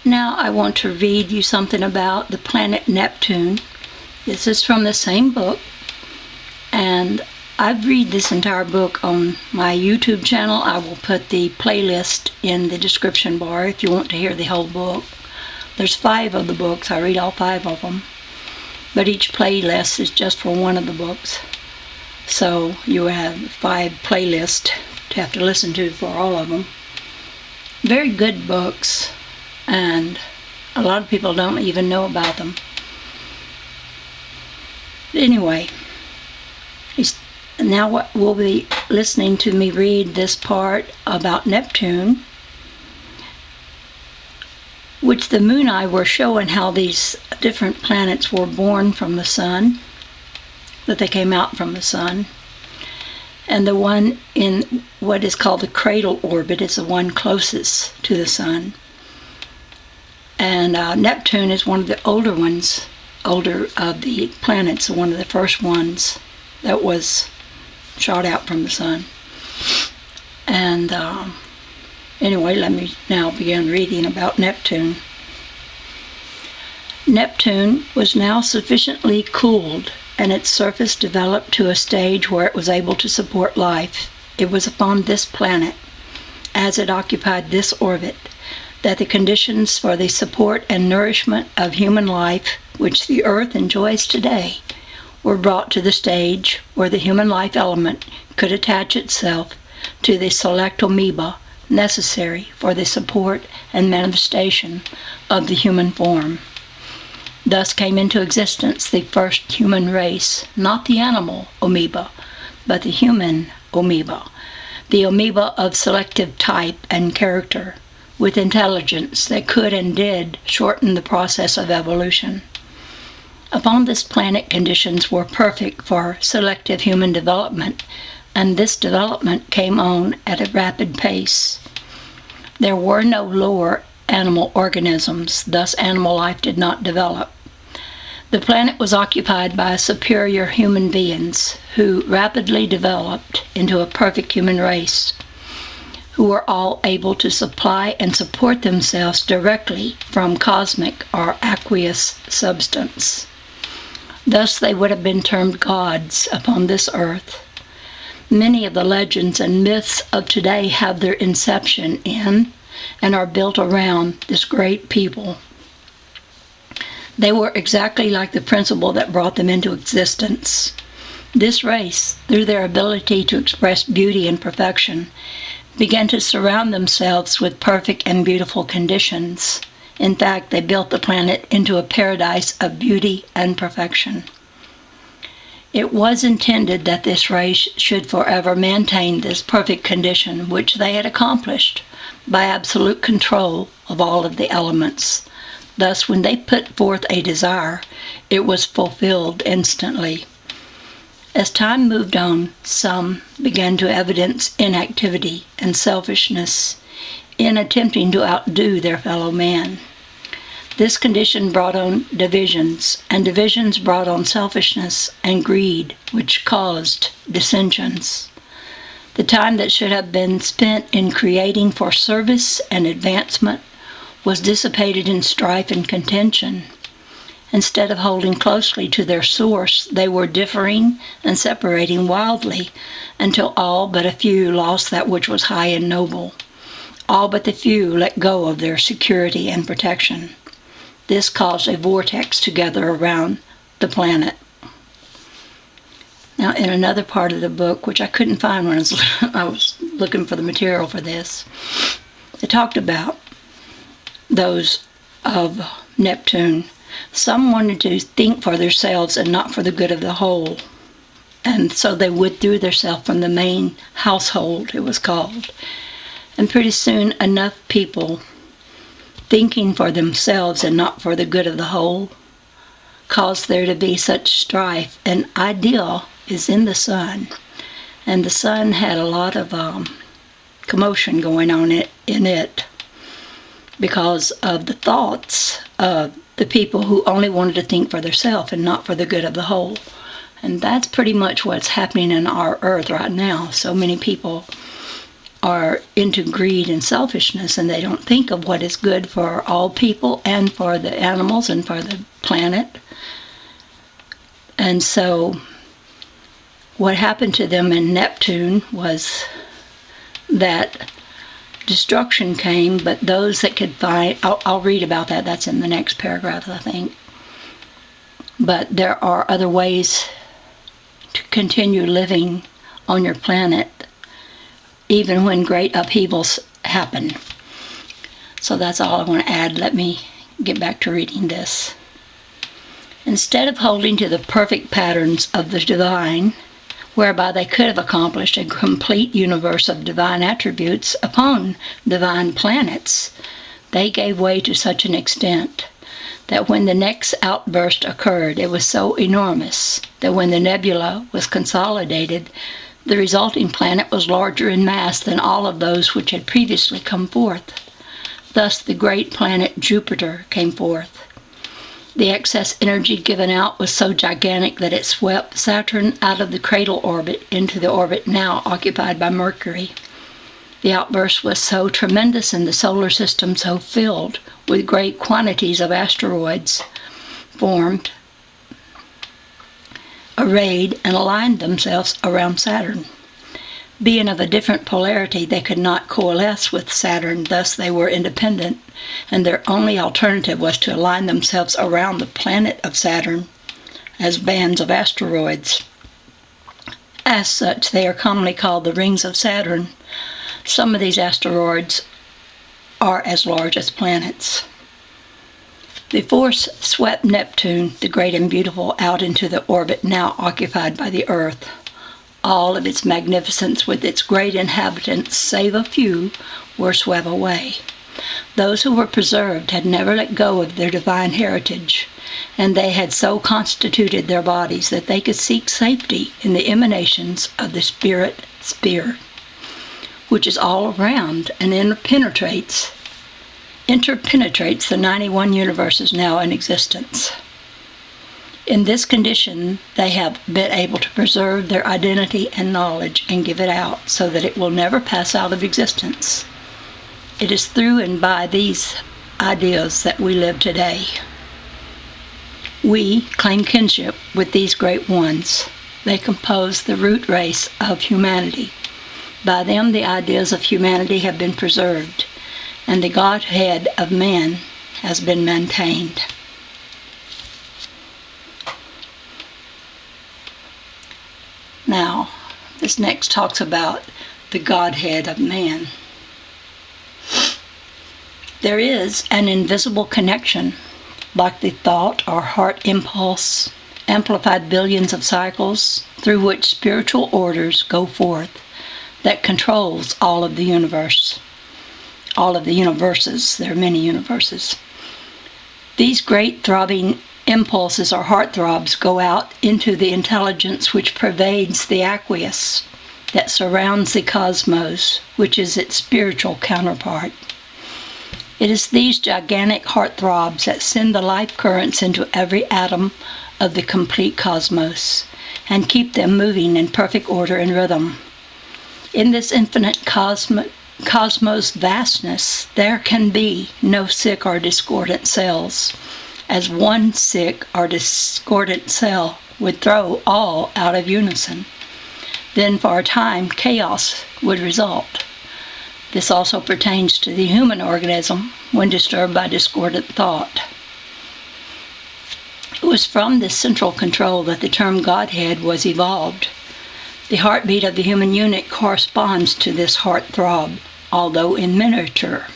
Now I want to read you something about the planet Neptune. This is from the same book, and I've read this entire book on my YouTube channel. I will put the playlist in the description bar if you want to hear the whole book. There's 5 of the books. I read all 5 of them, but each playlist is just for one of the books. So you have 5 playlists to have to listen to for all of them. Very good books, and a lot of people don't even know about them. Anyway, now we'll be listening to me read this part about Neptune, which the moon and I were showing how these different planets were born from the sun, that they came out from the sun. And the one in what is called the cradle orbit is the one closest to the sun. And Neptune is one of the older ones, older of the planets, one of the first ones that was shot out from the sun. And anyway, let me now begin reading about Neptune. Neptune was now sufficiently cooled and its surface developed to a stage where it was able to support life. It was upon this planet, as it occupied this orbit, that the conditions for the support and nourishment of human life, which the Earth enjoys today, were brought to the stage where the human life element could attach itself to the select amoeba necessary for the support and manifestation of the human form. Thus came into existence the first human race, not the animal amoeba, but the human amoeba, the amoeba of selective type and character, with intelligence that could and did shorten the process of evolution. Upon this planet, conditions were perfect for selective human development, and this development came on at a rapid pace. There were no lower animal organisms, thus animal life did not develop. The planet was occupied by superior human beings who rapidly developed into a perfect human race, who were all able to supply and support themselves directly from cosmic or aqueous substance. Thus they would have been termed gods upon this earth. Many of the legends and myths of today have their inception in and are built around this great people. They were exactly like the principle that brought them into existence. This race, through their ability to express beauty and perfection, began to surround themselves with perfect and beautiful conditions. In fact, they built the planet into a paradise of beauty and perfection. It was intended that this race should forever maintain this perfect condition, which they had accomplished by absolute control of all of the elements. Thus, when they put forth a desire, it was fulfilled instantly. As time moved on, some began to evidence inactivity and selfishness in attempting to outdo their fellow man. This condition brought on divisions, and divisions brought on selfishness and greed, which caused dissensions. The time that should have been spent in creating for service and advancement was dissipated in strife and contention. Instead of holding closely to their source, they were differing and separating wildly until all but a few lost that which was high and noble. All but the few let go of their security and protection. This caused a vortex to gather around the planet. Now, in another part of the book, which I couldn't find when I was looking for the material for this, it talked about those of Neptune. Some wanted to think for themselves and not for the good of the whole. And so they withdrew themselves from the main household, it was called. And pretty soon enough people thinking for themselves and not for the good of the whole caused there to be such strife. An ideal is in the sun, and the sun had a lot of commotion going on in it because of the thoughts of the people who only wanted to think for themselves and not for the good of the whole. And that's pretty much what's happening in our earth right now. So many people are into greed and selfishness, and they don't think of what is good for all people and for the animals and for the planet. And so what happened to them in Neptune was that destruction came, but those that could find, I'll read about that, that's in the next paragraph, I think. But there are other ways to continue living on your planet, even when great upheavals happen. So that's all I want to add. Let me get back to reading this. Instead of holding to the perfect patterns of the divine, whereby they could have accomplished a complete universe of divine attributes upon divine planets, they gave way to such an extent that when the next outburst occurred, it was so enormous that when the nebula was consolidated, the resulting planet was larger in mass than all of those which had previously come forth. Thus the great planet Jupiter came forth. The excess energy given out was so gigantic that it swept Saturn out of the cradle orbit into the orbit now occupied by Mercury. The outburst was so tremendous and the solar system so filled with great quantities of asteroids formed, arrayed, and aligned themselves around Saturn. Being of a different polarity, they could not coalesce with Saturn, thus they were independent, and their only alternative was to align themselves around the planet of Saturn as bands of asteroids. As such, they are commonly called the rings of Saturn. Some of these asteroids are as large as planets. The force swept Neptune, the great and beautiful, out into the orbit now occupied by the Earth. All of its magnificence with its great inhabitants, save a few, were swept away. Those who were preserved had never let go of their divine heritage, and they had so constituted their bodies that they could seek safety in the emanations of the spirit sphere, which is all around and interpenetrates the 91 universes now in existence. In this condition, they have been able to preserve their identity and knowledge and give it out so that it will never pass out of existence. It is through and by these ideas that we live today. We claim kinship with these great ones. They compose the root race of humanity. By them, the ideas of humanity have been preserved, and the Godhead of man has been maintained. Now, this next talks about the Godhead of man. There is an invisible connection, like the thought or heart impulse, amplified billions of cycles, through which spiritual orders go forth, that controls all of the universe. All of the universes. There are many universes. These great throbbing impulses or heart throbs go out into the intelligence which pervades the aqueous that surrounds the cosmos, which is its spiritual counterpart. It is these gigantic heart throbs that send the life currents into every atom of the complete cosmos and keep them moving in perfect order and rhythm. In this infinite cosmos vastness, there can be no sick or discordant cells, as one sick or discordant cell would throw all out of unison. Then for a time, chaos would result. This also pertains to the human organism when disturbed by discordant thought. It was from this central control that the term Godhead was evolved. The heartbeat of the human unit corresponds to this heart throb, although in miniature.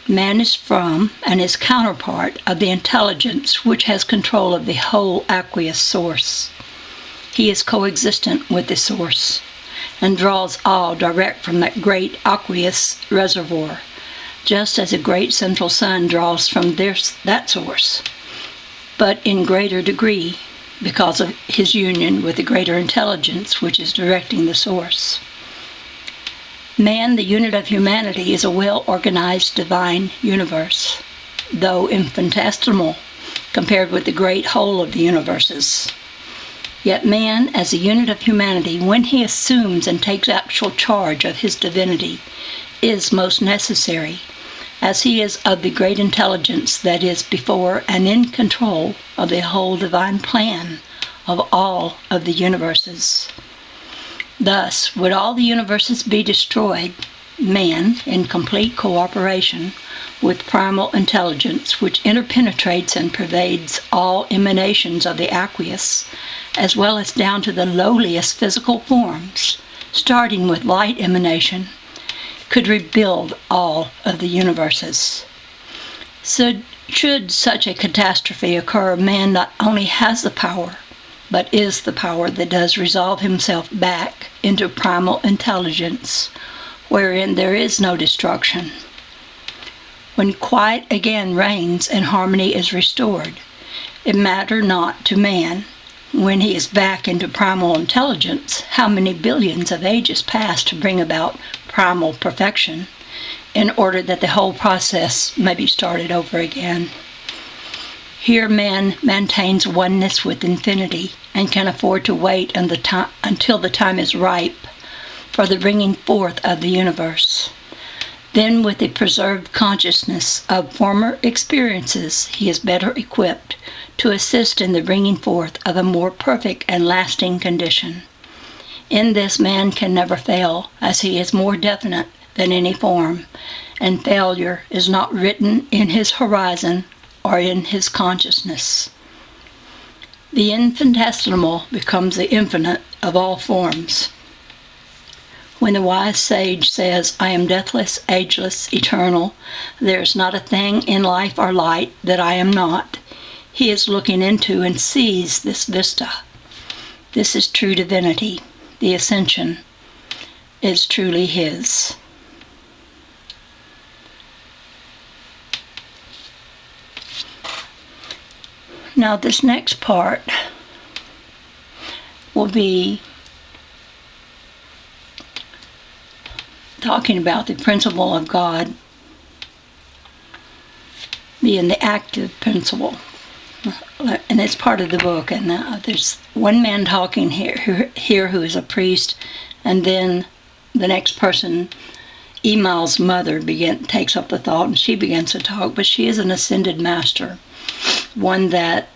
Man is from and is counterpart of the intelligence which has control of the whole aqueous source. He is coexistent with the source and draws all direct from that great aqueous reservoir, just as a great central sun draws from that source, but in greater degree because of his union with the greater intelligence which is directing the source. Man, the unit of humanity, is a well-organized divine universe, though infinitesimal compared with the great whole of the universes. Yet man, as a unit of humanity, when he assumes and takes actual charge of his divinity, is most necessary, as he is of the great intelligence that is before and in control of the whole divine plan of all of the universes. Thus, would all the universes be destroyed, man, in complete cooperation with primal intelligence, which interpenetrates and pervades all emanations of the aqueous, as well as down to the lowliest physical forms, starting with light emanation, could rebuild all of the universes. So, should such a catastrophe occur, man not only has the power, but is the power that does resolve himself back into primal intelligence, wherein there is no destruction. When quiet again reigns and harmony is restored, it matters not to man, when he is back into primal intelligence, how many billions of ages pass to bring about primal perfection, in order that the whole process may be started over again. Here man maintains oneness with infinity and can afford to wait until the time is ripe for the bringing forth of the universe. Then, with the preserved consciousness of former experiences, he is better equipped to assist in the bringing forth of a more perfect and lasting condition. In this man can never fail, as he is more definite than any form, and failure is not written in his horizon or in his consciousness. The infinitesimal becomes the infinite of all forms. When the wise sage says, "I am deathless, ageless, eternal, there is not a thing in life or light that I am not," he is looking into and sees this vista. This is true divinity. The ascension is truly his. Now this next part will be talking about the principle of God being the active principle. And it's part of the book, and there's one man talking here who is a priest, and then the next person, Emal's mother, takes up the thought, and she begins to talk, but she is an ascended master, one that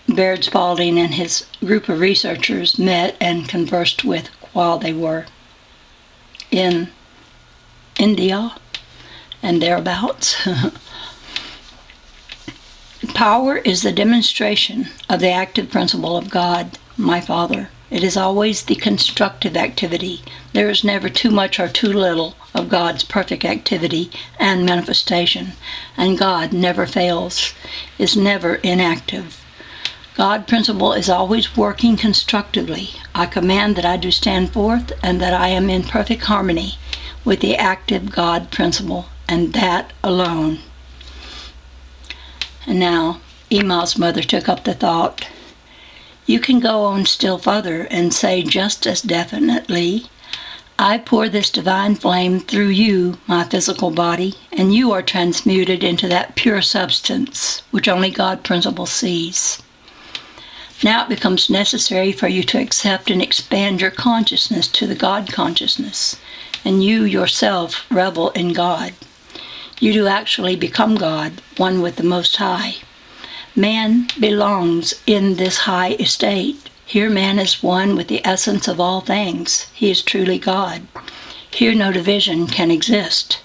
Baird Spalding and his group of researchers met and conversed with while they were in India and thereabouts. Power is the demonstration of the active principle of God, my Father. It is always the constructive activity. There is never too much or too little of God's perfect activity and manifestation, and God never fails, is never inactive. God principle is always working constructively. I command that I do stand forth, and that I am in perfect harmony with the active God principle, and that alone. And now, Emal's mother took up the thought. You can go on still further and say just as definitely, I pour this divine flame through you, my physical body, and you are transmuted into that pure substance which only God principle sees. Now it becomes necessary for you to accept and expand your consciousness to the God consciousness, and you yourself revel in God. You do actually become God, one with the Most High. Man belongs in this high estate. Here man is one with the essence of all things. He is truly God. Here no division can exist.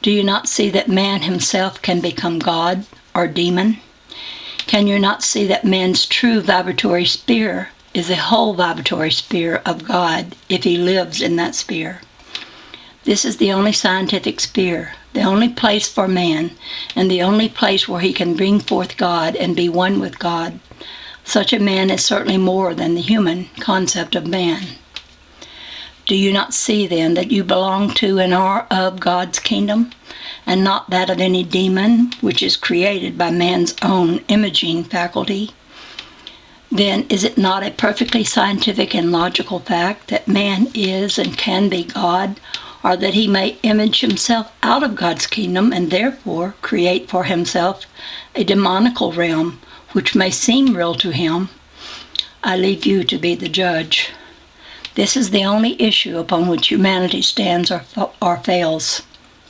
Do you not see that man himself can become God or demon? Can you not see that man's true vibratory sphere is the whole vibratory sphere of God if he lives in that sphere? This is the only scientific sphere, the only place for man, and the only place where he can bring forth God and be one with God. Such a man is certainly more than the human concept of man. Do you not see then that you belong to and are of God's kingdom, and not that of any demon which is created by man's own imaging faculty? Then is it not a perfectly scientific and logical fact that man is and can be God, or that he may image himself out of God's kingdom and therefore create for himself a demonical realm which may seem real to him? I leave you to be the judge. This is the only issue upon which humanity stands or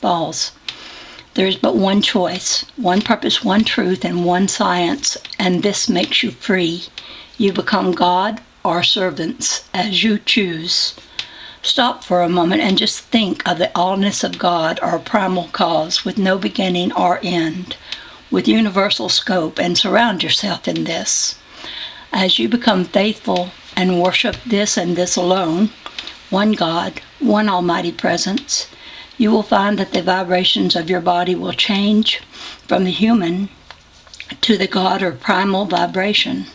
falls. There is but one choice, one purpose, one truth, and one science, and this makes you free. You become God or servants, as you choose. Stop for a moment and just think of the allness of God, or primal cause, with no beginning or end, with universal scope, and surround yourself in this. As you become faithful and worship this and this alone, one God, one almighty presence, you will find that the vibrations of your body will change from the human to the God or primal vibration.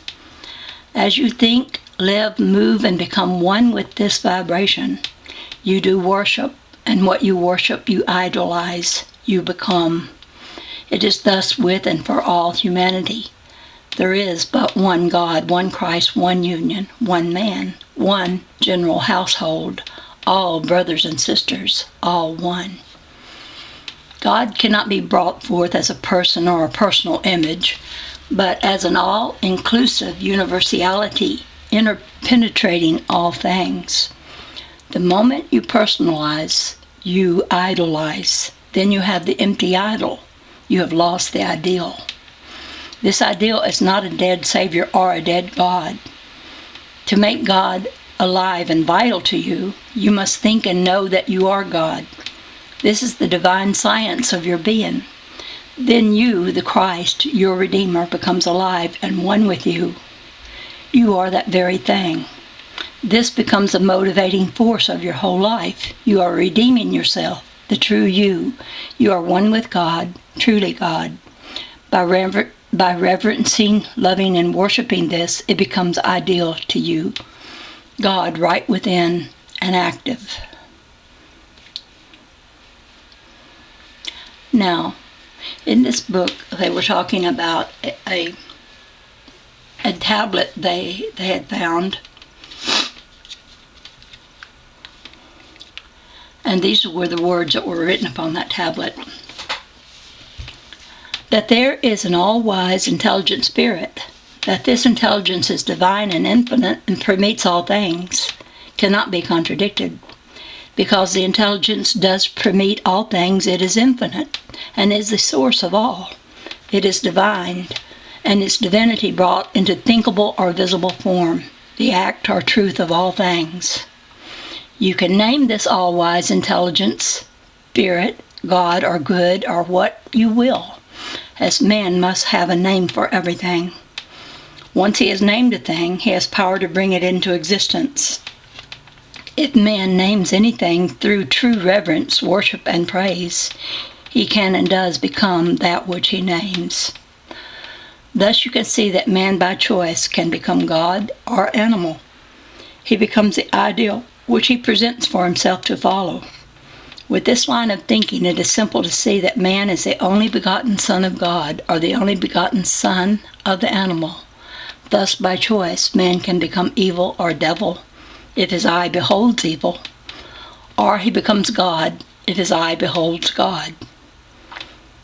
As you think, live, move, and become one with this vibration, you do worship, and what you worship you idolize, you become. It is thus with and for all humanity. There is but one God, one Christ, one union, one man, one general household, all brothers and sisters, all one. God cannot be brought forth as a person or a personal image, but as an all-inclusive universality, interpenetrating all things. The moment you personalize, you idolize. Then you have the empty idol. You have lost the ideal. This ideal is not a dead Savior or a dead God. To make God alive and vital to you, you must think and know that you are God. This is the divine science of your being. Then you, the Christ, your Redeemer, becomes alive and one with you. You are that very thing. This becomes a motivating force of your whole life. You are redeeming yourself, the true you. You are one with God, truly God. By reverencing, loving, and worshiping this, it becomes ideal to you. God right within and active. Now, in this book, they were talking about a tablet they had found. And these were the words that were written upon that tablet. That there is an all-wise, intelligent spirit, that this intelligence is divine and infinite and permeates all things, cannot be contradicted. Because the intelligence does permeate all things, it is infinite, and is the source of all. It is divine, and its divinity brought into thinkable or visible form, the act or truth of all things. You can name this all-wise intelligence, spirit, God, or good, or what you will, as man must have a name for everything. Once he has named a thing, he has power to bring it into existence. If man names anything through true reverence, worship, and praise, he can and does become that which he names. Thus you can see that man by choice can become God or animal. He becomes the ideal which he presents for himself to follow. With this line of thinking, it is simple to see that man is the only begotten Son of God, or the only begotten son of the animal. Thus, by choice, man can become evil or devil, if his eye beholds evil, or he becomes God, if his eye beholds God.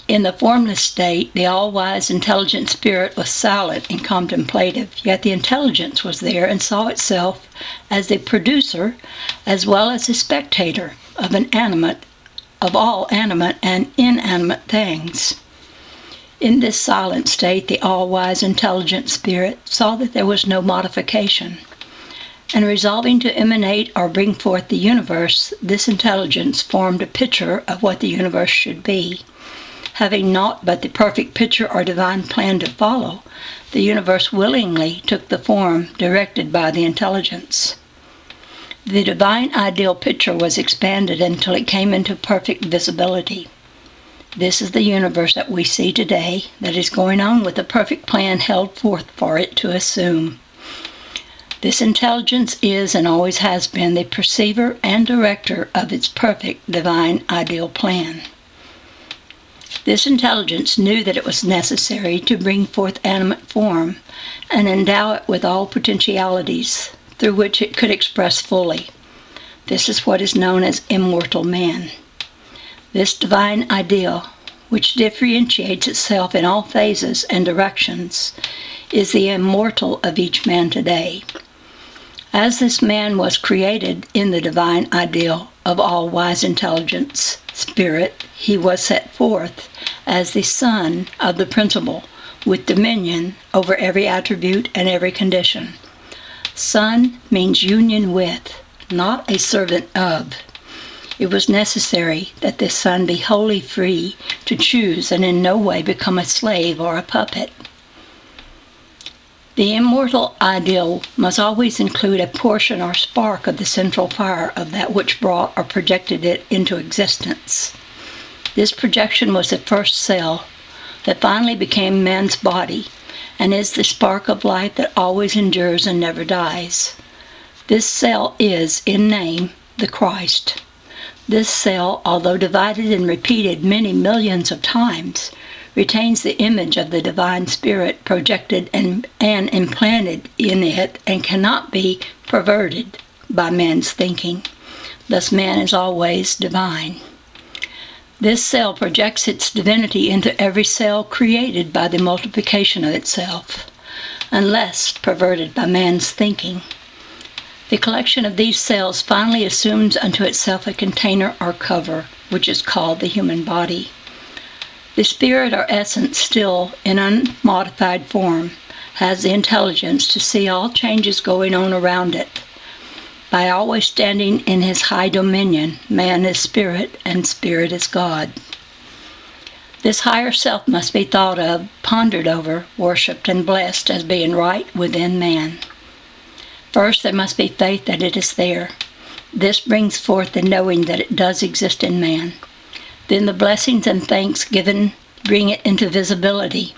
In the formless state, the all-wise, intelligent spirit was silent and contemplative, yet the intelligence was there and saw itself as the producer as well as the spectator of all animate and inanimate things. In this silent state, the all-wise, intelligent spirit saw that there was no modification, and resolving to emanate or bring forth the universe, this intelligence formed a picture of what the universe should be. Having naught but the perfect picture or divine plan to follow, the universe willingly took the form directed by the intelligence. The divine ideal picture was expanded until it came into perfect visibility. This is the universe that we see today, that is going on with the perfect plan held forth for it to assume. This intelligence is and always has been the perceiver and director of its perfect divine ideal plan. This intelligence knew that it was necessary to bring forth animate form and endow it with all potentialities through which it could express fully. This is what is known as immortal man. This divine ideal, which differentiates itself in all phases and directions, is the immortal of each man today. As this man was created in the divine ideal of all-wise intelligence, spirit, he was set forth as the son of the principle, with dominion over every attribute and every condition. Son means union with, not a servant of. It was necessary that this son be wholly free to choose and in no way become a slave or a puppet. The immortal ideal must always include a portion or spark of the central fire of that which brought or projected it into existence. This projection was the first cell that finally became man's body and is the spark of life that always endures and never dies. This cell is, in name, the Christ. This cell, although divided and repeated many millions of times, retains the image of the divine spirit projected and implanted in it and cannot be perverted by man's thinking. Thus man is always divine. This cell projects its divinity into every cell created by the multiplication of itself, unless perverted by man's thinking. The collection of these cells finally assumes unto itself a container or cover, which is called the human body. The spirit or essence, still in unmodified form, has the intelligence to see all changes going on around it. By always standing in his high dominion, man is spirit and spirit is God. This higher self must be thought of, pondered over, worshipped, and blessed as being right within man. First, there must be faith that it is there. This brings forth the knowing that it does exist in man. Then the blessings and thanks given bring it into visibility.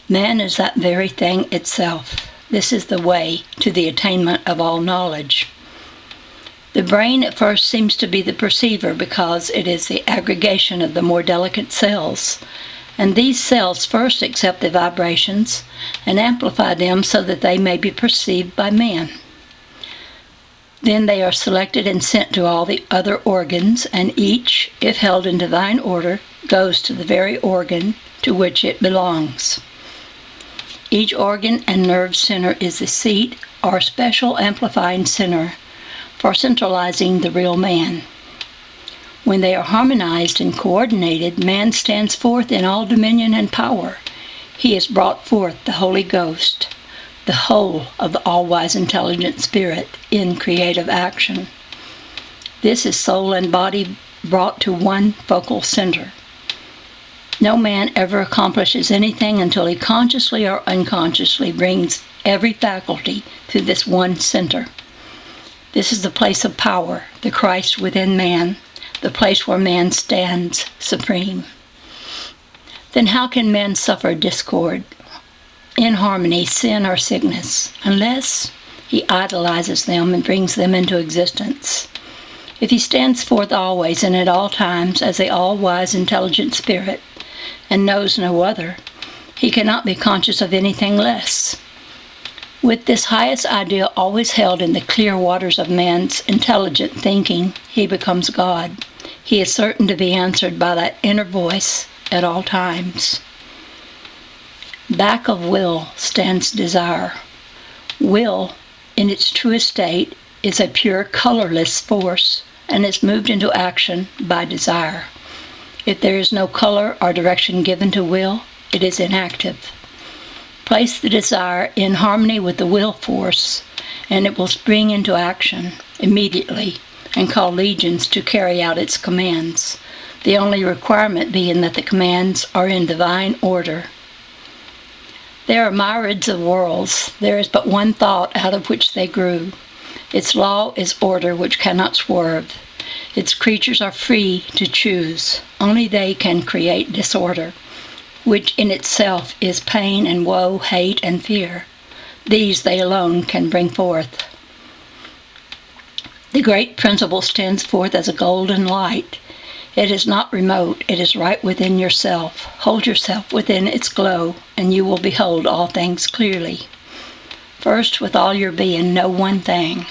Man is that very thing itself. This is the way to the attainment of all knowledge. The brain at first seems to be the perceiver because it is the aggregation of the more delicate cells, and these cells first accept the vibrations and amplify them so that they may be perceived by man. Then they are selected and sent to all the other organs, and each, if held in divine order, goes to the very organ to which it belongs. Each organ and nerve center is the seat or special amplifying center for centralizing the real man. When they are harmonized and coordinated, man stands forth in all dominion and power. He has brought forth the Holy Ghost, the whole of the all-wise intelligent spirit, in creative action. This is soul and body brought to one focal center. No man ever accomplishes anything until he consciously or unconsciously brings every faculty to this one center. This is the place of power, the Christ within man, the place where man stands supreme. Then how can man suffer discord, inharmony, sin, or sickness, unless he idolizes them and brings them into existence? If he stands forth always and at all times as the all-wise intelligent spirit and knows no other, he cannot be conscious of anything less. With this highest ideal always held in the clear waters of man's intelligent thinking, he becomes God. He is certain to be answered by that inner voice at all times. Back of will stands desire. Will, in its truest state, is a pure, colorless force and is moved into action by desire. If there is no color or direction given to will, it is inactive. Place the desire in harmony with the will force, and it will spring into action immediately and call legions to carry out its commands, the only requirement being that the commands are in divine order. There are myriads of worlds. There is but one thought out of which they grew. Its law is order which cannot swerve. Its creatures are free to choose. Only they can create disorder, which in itself is pain and woe, hate and fear. These they alone can bring forth. The great principle stands forth as a golden light. It is not remote, it is right within yourself. Hold yourself within its glow, and you will behold all things clearly. First, with all your being, know one thing,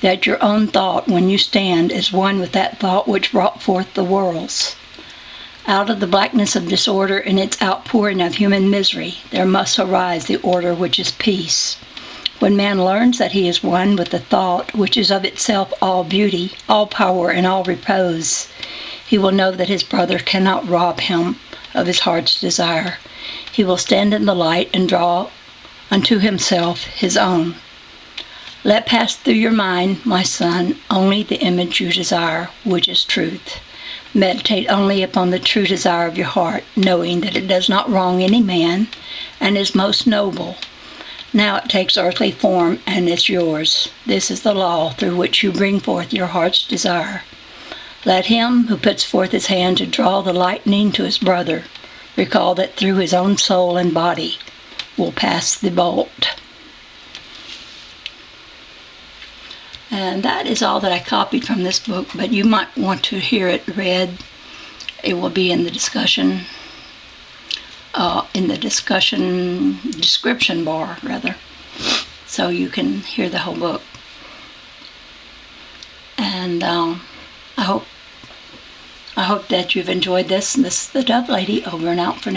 that your own thought when you stand is one with that thought which brought forth the worlds. Out of the blackness of disorder and its outpouring of human misery, there must arise the order which is peace. When man learns that he is one with the thought, which is of itself all beauty, all power, and all repose, he will know that his brother cannot rob him of his heart's desire. He will stand in the light and draw unto himself his own. Let pass through your mind, my son, only the image you desire, which is truth. Meditate only upon the true desire of your heart, knowing that it does not wrong any man and is most noble. Now it takes earthly form and is yours. This is the law through which you bring forth your heart's desire. Let him who puts forth his hand to draw the lightning to his brother recall that through his own soul and body will pass the bolt. And that is all that I copied from this book, but you might want to hear it read. It will be in the description bar, rather, so you can hear the whole book. And I hope that you've enjoyed this. And this is the Dove Lady, over and out for now.